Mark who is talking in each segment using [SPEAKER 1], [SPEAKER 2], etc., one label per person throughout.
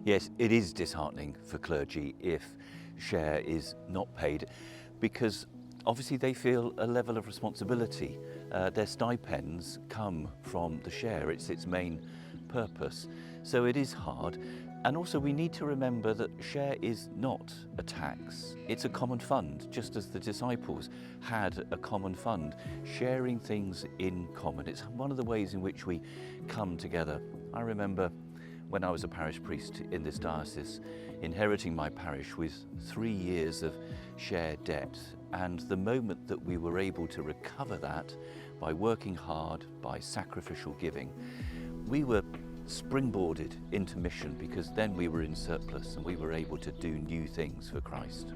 [SPEAKER 1] Yes, it is disheartening for clergy if share is not paid, because obviously they feel a level of responsibility. Their stipends come from the share, it's its main purpose. So it is hard. And also we need to remember that share is not a tax. It's a common fund, just as the disciples had a common fund, sharing things in common. It's one of the ways in which we come together. I remember when I was a parish priest in this diocese, inheriting my parish with 3 years of share debt, and the moment that we were able to recover that by working hard, by sacrificial giving, we were springboarded into mission, because then we were in surplus and we were able to do new things for Christ.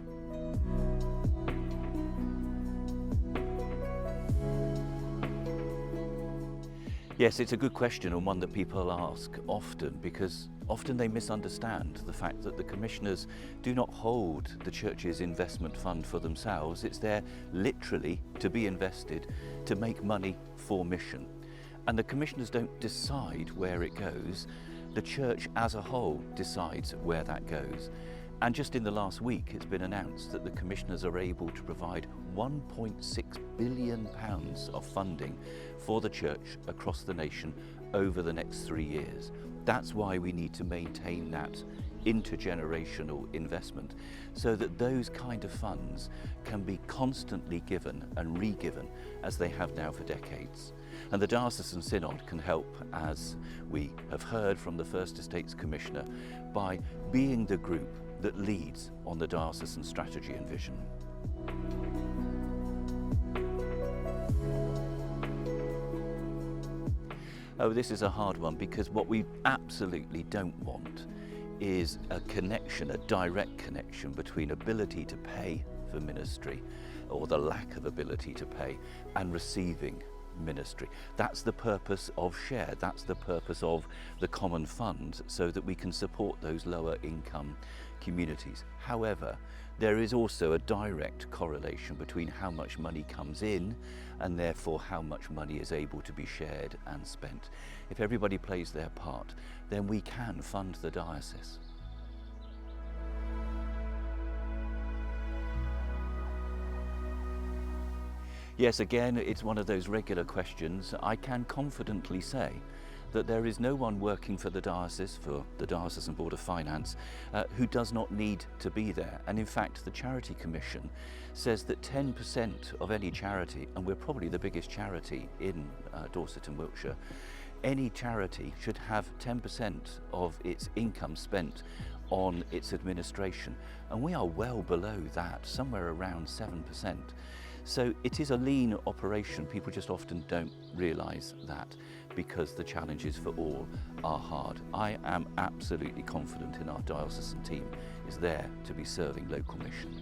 [SPEAKER 1] Yes, it's a good question, and one that people ask often, because often they misunderstand the fact that the commissioners do not hold the church's investment fund for themselves. It's there literally to be invested, to make money for mission. And the commissioners don't decide where it goes. The church as a whole decides where that goes. And just in the last week, it's been announced that the commissioners are able to provide £1.6 billion of funding for the church across the nation over the next 3 years. That's why we need to maintain that intergenerational investment, so that those kind of funds can be constantly given and re-given as they have now for decades. And the Diocesan Synod can help, as we have heard from the First Estates Commissioner, by being the group that leads on the diocesan strategy and vision. Oh, this is a hard one, because what we absolutely don't want is a connection, a direct connection between ability to pay for ministry, or the lack of ability to pay, and receiving ministry. That's the purpose of share, that's the purpose of the common fund, so that we can support those lower income communities. However, there is also a direct correlation between how much money comes in and therefore how much money is able to be shared and spent. If everybody plays their part, then we can fund the diocese. Yes, again, it's one of those regular questions. I can confidently say that there is no one working for the diocese, for the Diocesan Board of Finance, who does not need to be there. And in fact, the Charity Commission says that 10% of any charity, and we're probably the biggest charity in Dorset and Wiltshire, any charity should have 10% of its income spent on its administration. And we are well below that, somewhere around 7%. So it is a lean operation. People just often don't realise that, because the challenges for all are hard. I am absolutely confident in our diocesan team is there to be serving local mission.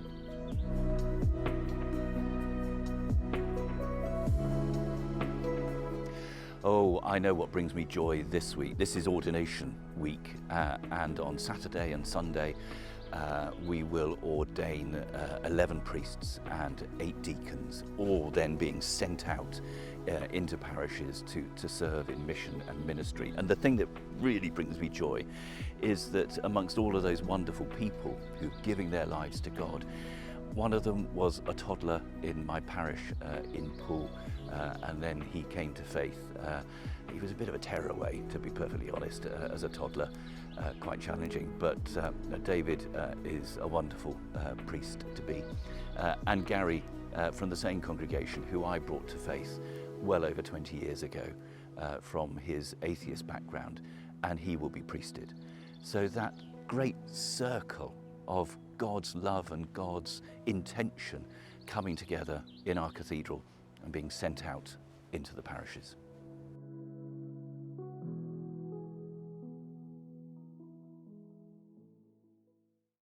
[SPEAKER 1] Oh, I know what brings me joy this week. This is ordination week, and on Saturday and Sunday we will ordain 11 priests and 8 deacons, all then being sent out into parishes to serve in mission and ministry. And the thing that really brings me joy is that amongst all of those wonderful people who are giving their lives to God, one of them was a toddler in my parish in Poole, and then he came to faith. He was a bit of a tearaway, to be perfectly honest, as a toddler, quite challenging, but David is a wonderful priest to be. And Gary, from the same congregation, who I brought to faith well over 20 years ago from his atheist background, and he will be priested. So that great circle of God's love and God's intention coming together in our cathedral and being sent out into the parishes.